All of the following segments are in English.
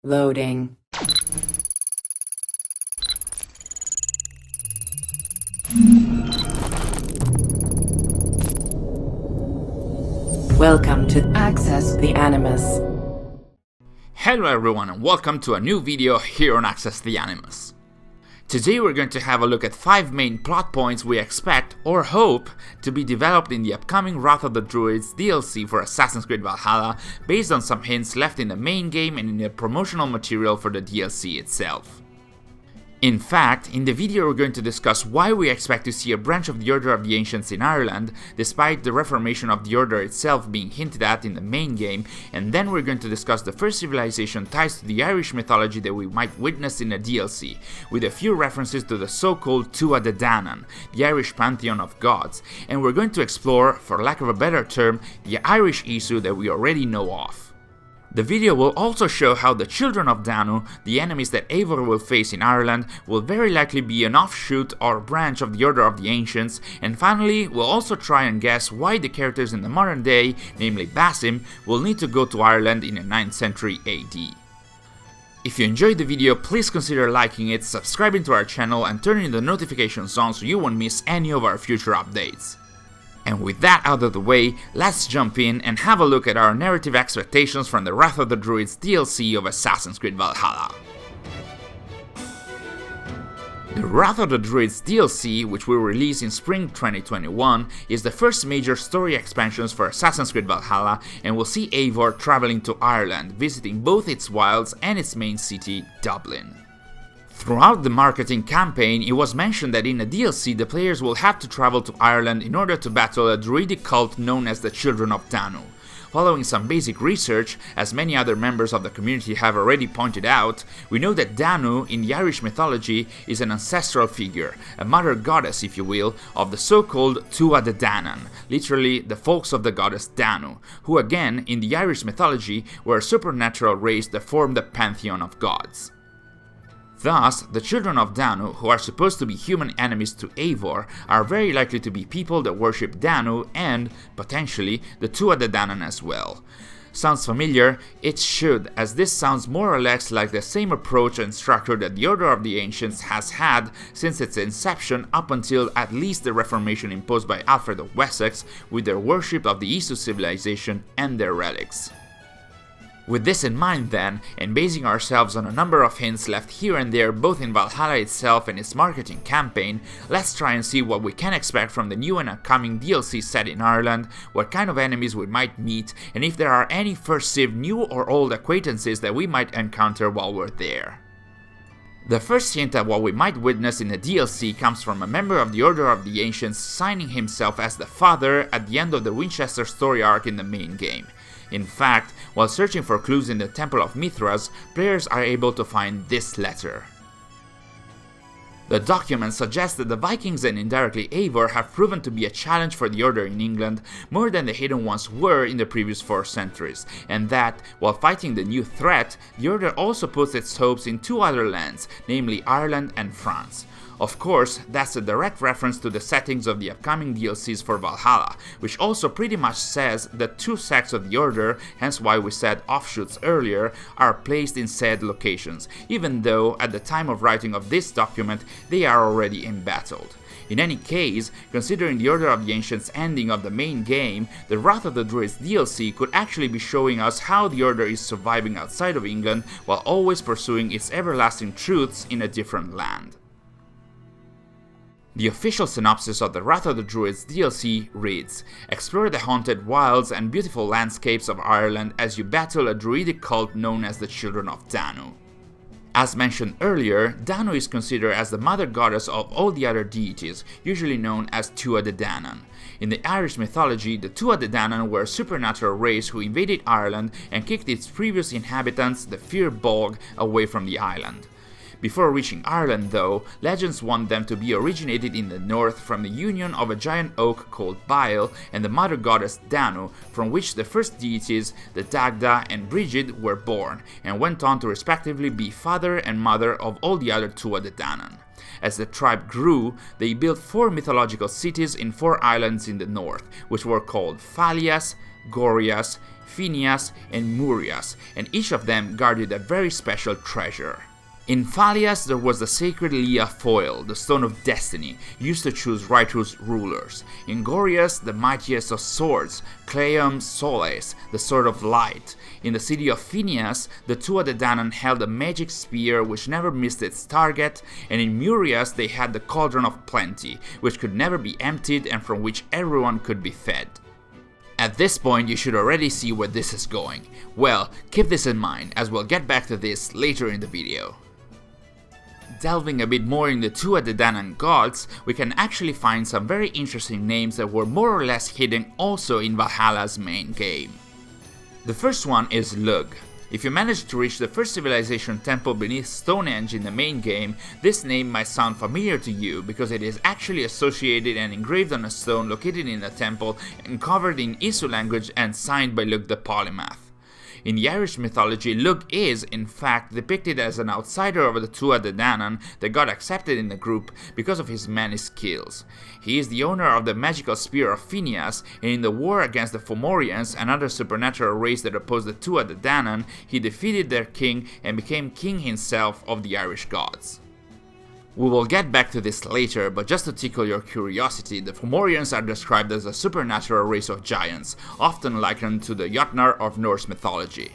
Loading. Welcome to Access the Animus. Hello everyone and welcome to a new video here on Access the Animus. Today we're going to have a look at 5 main plot points we expect, or hope, to be developed in the upcoming Wrath of the Druids DLC for Assassin's Creed Valhalla, based on some hints left in the main game and in the promotional material for the DLC itself. In fact, in the video we're going to discuss why we expect to see a branch of the Order of the Ancients in Ireland, despite the reformation of the Order itself being hinted at in the main game, and then we're going to discuss the first civilization ties to the Irish mythology that we might witness in the DLC, with a few references to the so-called Tuatha Dé Danann, the Irish Pantheon of gods, and we're going to explore, for lack of a better term, the Irish Isu that we already know of. The video will also show how the Children of Danu, the enemies that Eivor will face in Ireland, will very likely be an offshoot or branch of the Order of the Ancients, and finally we'll also try and guess why the characters in the modern day, namely Basim, will need to go to Ireland in the 9th century AD. If you enjoyed the video, please consider liking it, subscribing to our channel and turning the notifications on so you won't miss any of our future updates. And with that out of the way, let's jump in and have a look at our narrative expectations from the Wrath of the Druids DLC of Assassin's Creed Valhalla. The Wrath of the Druids DLC, which will release in spring 2021, is the first major story expansions for Assassin's Creed Valhalla and will see Eivor traveling to Ireland, visiting both its wilds and its main city, Dublin. Throughout the marketing campaign, it was mentioned that in the DLC the players will have to travel to Ireland in order to battle a druidic cult known as the Children of Danu. Following some basic research, as many other members of the community have already pointed out, we know that Danu in the Irish mythology is an ancestral figure, a mother goddess if you will, of the so-called Tuatha Dé Danann, literally the folks of the goddess Danu, who again in the Irish mythology were a supernatural race that formed the Pantheon of gods. Thus, the Children of Danu, who are supposed to be human enemies to Eivor, are very likely to be people that worship Danu and, potentially, the Tuatha Dé Danann as well. Sounds familiar? It should, as this sounds more or less like the same approach and structure that the Order of the Ancients has had since its inception up until at least the reformation imposed by Alfred of Wessex with their worship of the Isu civilization and their relics. With this in mind then, and basing ourselves on a number of hints left here and there both in Valhalla itself and its marketing campaign, let's try and see what we can expect from the new and upcoming DLC set in Ireland, what kind of enemies we might meet, and if there are any first civ new or old acquaintances that we might encounter while we're there. The first hint at what we might witness in the DLC comes from a member of the Order of the Ancients signing himself as the Father at the end of the Winchester story arc in the main game. In fact, while searching for clues in the Temple of Mithras, players are able to find this letter. The document suggests that the Vikings and indirectly Eivor have proven to be a challenge for the Order in England more than the Hidden Ones were in the previous 4 centuries, and that, while fighting the new threat, the Order also puts its hopes in 2 other lands, namely Ireland and France. Of course, that's a direct reference to the settings of the upcoming DLCs for Valhalla, which also pretty much says that 2 sects of the Order, hence why we said offshoots earlier, are placed in said locations, even though at the time of writing of this document they are already embattled. In any case, considering the Order of the Ancients ending of the main game, the Wrath of the Druids DLC could actually be showing us how the Order is surviving outside of England while always pursuing its everlasting truths in a different land. The official synopsis of the Wrath of the Druids DLC reads: explore the haunted wilds and beautiful landscapes of Ireland as you battle a druidic cult known as the Children of Danu. As mentioned earlier, Danu is considered as the mother goddess of all the other deities, usually known as Tuatha Dé Danann. In the Irish mythology, the Tuatha Dé Danann were a supernatural race who invaded Ireland and kicked its previous inhabitants, the Fir Bolg, away from the island. Before reaching Ireland though, legends want them to be originated in the north from the union of a giant oak called Bile and the mother goddess Danu, from which the first deities, the Dagda and Brigid, were born, and went on to respectively be father and mother of all the other Tuatha Dé Danann. As the tribe grew, they built 4 mythological cities in 4 islands in the north, which were called Phalias, Gorias, Phineas, and Murias, and each of them guarded a very special treasure. In Phalias there was the sacred Leia foil, the Stone of Destiny, used to choose righteous rulers. In Gorias, the mightiest of swords, Cleum Soles, the Sword of Light. In the city of Phineas, the Tuatha Dé Danann held a magic spear which never missed its target, and in Murias they had the Cauldron of Plenty, which could never be emptied and from which everyone could be fed. At this point you should already see where this is going. Well, keep this in mind, as we'll get back to this later in the video. Delving a bit more in the Tuatha Dé Danann gods, we can actually find some very interesting names that were more or less hidden also in Valhalla's main game. The first one is Lugh. If you manage to reach the first civilization temple beneath Stonehenge in the main game, this name might sound familiar to you because it is actually associated and engraved on a stone located in the temple and covered in Isu language and signed by Lugh the Polymath. In the Irish mythology, Lugh is, in fact, depicted as an outsider of the Tuatha Dé Danann that got accepted in the group because of his many skills. He is the owner of the magical spear of Phineas, and in the war against the Fomorians, another supernatural race that opposed the Tuatha Dé Danann, he defeated their king and became king himself of the Irish gods. We will get back to this later, but just to tickle your curiosity, the Fomorians are described as a supernatural race of giants, often likened to the Jotnar of Norse mythology.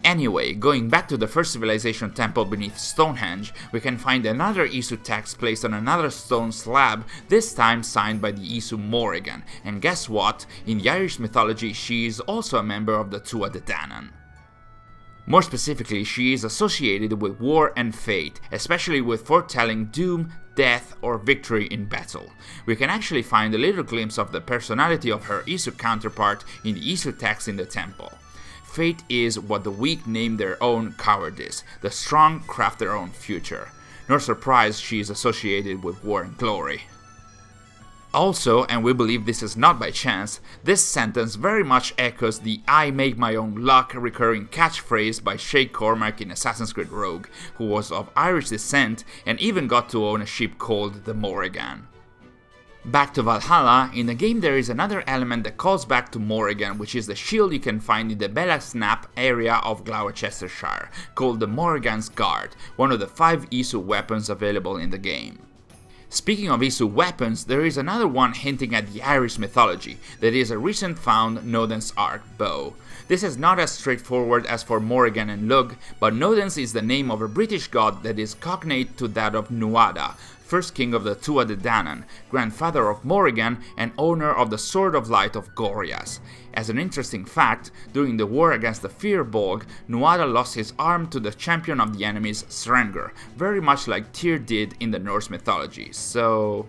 Anyway, going back to the first civilization temple beneath Stonehenge, we can find another Isu text placed on another stone slab, this time signed by the Isu Morrigan, and guess what? In the Irish mythology, she is also a member of the Tuatha Dé Danann. More specifically, she is associated with war and fate, especially with foretelling doom, death, or victory in battle. We can actually find a little glimpse of the personality of her Isu counterpart in the Isu text in the temple. Fate is what the weak name their own cowardice, the strong craft their own future. No surprise she is associated with war and glory. Also, and we believe this is not by chance, this sentence very much echoes the "I make my own luck" recurring catchphrase by Shay Cormac in Assassin's Creed Rogue, who was of Irish descent and even got to own a ship called the Morrigan. Back to Valhalla, in the game there is another element that calls back to Morrigan, which is the shield you can find in the Belasnap area of Gloucestershire, called the Morrigan's Guard, one of the 5 Isu weapons available in the game. Speaking of Isu weapons, there is another one hinting at the Irish mythology, that is a recent found Nodens Arc bow. This is not as straightforward as for Morrigan and Lugh, but Nodens is the name of a British god that is cognate to that of Nuada, first king of the Tuatha Dé Danann, grandfather of Morrigan and owner of the Sword of Light of Gorias. As an interesting fact, during the war against the Firbolg, Nuada lost his arm to the champion of the enemies, Srengr, very much like Tyr did in the Norse mythology, so...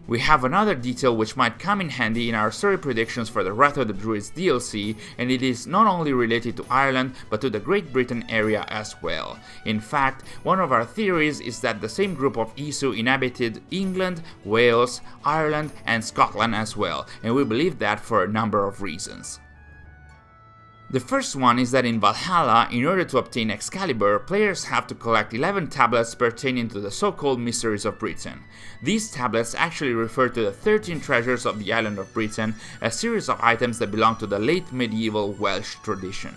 We have another detail which might come in handy in our story predictions for the Wrath of the Druids DLC, and it is not only related to Ireland, but to the Great Britain area as well. In fact, one of our theories is that the same group of Isu inhabited England, Wales, Ireland, and Scotland as well, and we believe that for a number of reasons. The first one is that in Valhalla, in order to obtain Excalibur, players have to collect 11 tablets pertaining to the so-called Mysteries of Britain. These tablets actually refer to the 13 treasures of the island of Britain, a series of items that belong to the late medieval Welsh tradition.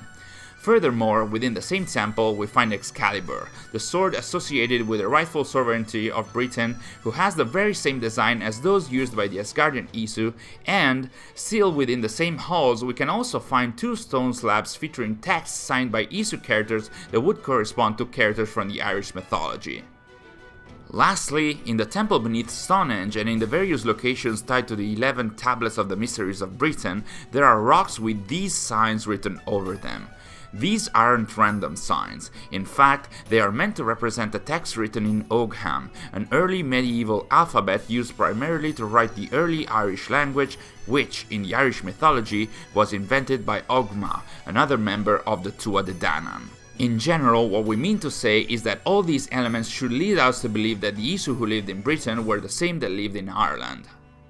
Furthermore, within the same temple, we find Excalibur, the sword associated with the rightful sovereignty of Britain, who has the very same design as those used by the Asgardian Isu, and, still within the same halls, we can also find 2 stone slabs featuring texts signed by Isu characters that would correspond to characters from the Irish mythology. Lastly, in the temple beneath Stonehenge and in the various locations tied to the 11 tablets of the Mysteries of Britain, there are rocks with these signs written over them. These aren't random signs. In fact, they are meant to represent a text written in Ogham, an early medieval alphabet used primarily to write the early Irish language, which, in the Irish mythology, was invented by Ogma, another member of the Tuatha Dé Danann. In general, what we mean to say is that all these elements should lead us to believe that the Isu who lived in Britain were the same that lived in Ireland.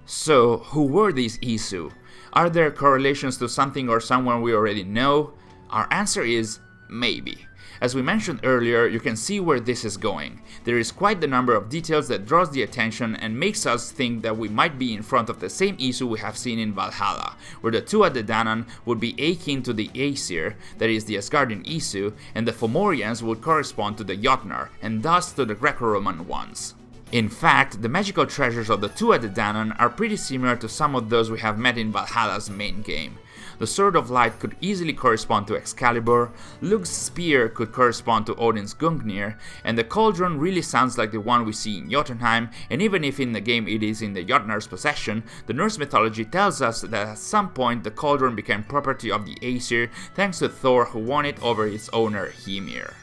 So, who were these Isu? Are there correlations to something or someone we already know? Our answer is Maybe. As we mentioned earlier, you can see where this is going. There is quite the number of details that draws the attention and makes us think that we might be in front of the same issue we have seen in Valhalla, where the Tuatha Dé Danann would be akin to the Aesir, that is the Asgardian issue, and the Fomorians would correspond to the Jotnar, and thus to the Greco-Roman ones. In fact, the magical treasures of the Tuatha Dé Danann are pretty similar to some of those we have met in Valhalla's main game. The Sword of Light could easily correspond to Excalibur, Lug's Spear could correspond to Odin's Gungnir, and the Cauldron really sounds like the one we see in Jotunheim, and even if in the game it is in the Jotnar's possession, the Norse mythology tells us that at some point the Cauldron became property of the Aesir thanks to Thor, who won it over its owner Hymir.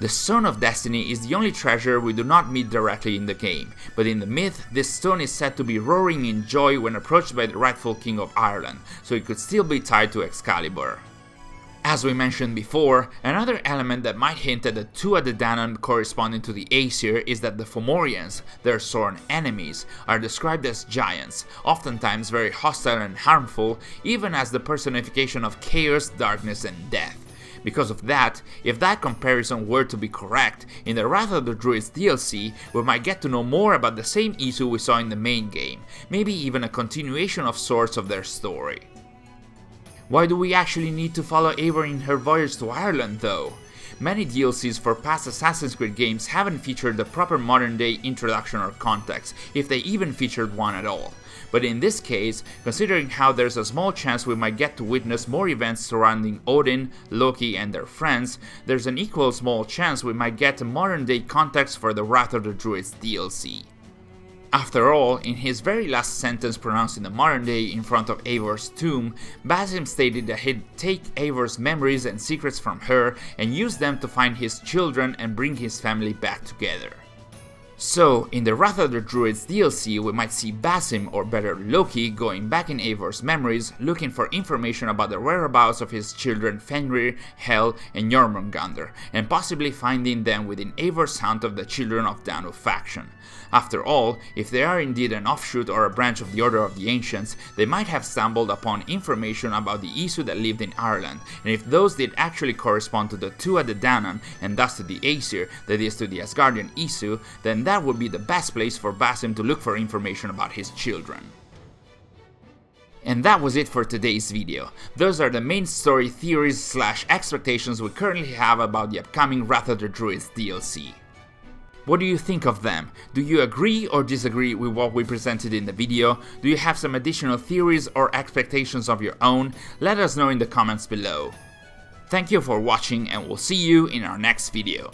The Stone of Destiny is the only treasure we do not meet directly in the game, but in the myth, this stone is said to be roaring in joy when approached by the rightful king of Ireland, so it could still be tied to Excalibur. As we mentioned before, another element that might hint at the Tuatha Dé Danann corresponding to the Aesir is that the Fomorians, their sworn enemies, are described as giants, oftentimes very hostile and harmful, even as the personification of chaos, darkness and death. Because of that, if that comparison were to be correct, in the Wrath of the Druids DLC, we might get to know more about the same issue we saw in the main game, maybe even a continuation of sorts of their story. Why do we actually need to follow Eivor in her voyage to Ireland though? Many DLCs for past Assassin's Creed games haven't featured the proper modern day introduction or context, if they even featured one at all. But in this case, considering how there's a small chance we might get to witness more events surrounding Odin, Loki and their friends, there's an equal small chance we might get a modern day context for the Wrath of the Druids DLC. After all, in his very last sentence pronounced in the modern day in front of Eivor's tomb, Basim stated that he'd take Eivor's memories and secrets from her and use them to find his children and bring his family back together. So, in the Wrath of the Druids DLC, we might see Basim, or better Loki, going back in Eivor's memories, looking for information about the whereabouts of his children Fenrir, Hel, and Jormungandr, and possibly finding them within Eivor's hunt of the Children of Danu faction. After all, if they are indeed an offshoot or a branch of the Order of the Ancients, they might have stumbled upon information about the Isu that lived in Ireland, and if those did actually correspond to the Tuatha Dé Danann, and thus to the Aesir, that is to the Asgardian Isu, then that would be the best place for Basim to look for information about his children. And that was it for today's video. Those are the main story theories / expectations we currently have about the upcoming Wrath of the Druids DLC. What do you think of them? Do you agree or disagree with what we presented in the video? Do you have some additional theories or expectations of your own? Let us know in the comments below. Thank you for watching and we'll see you in our next video.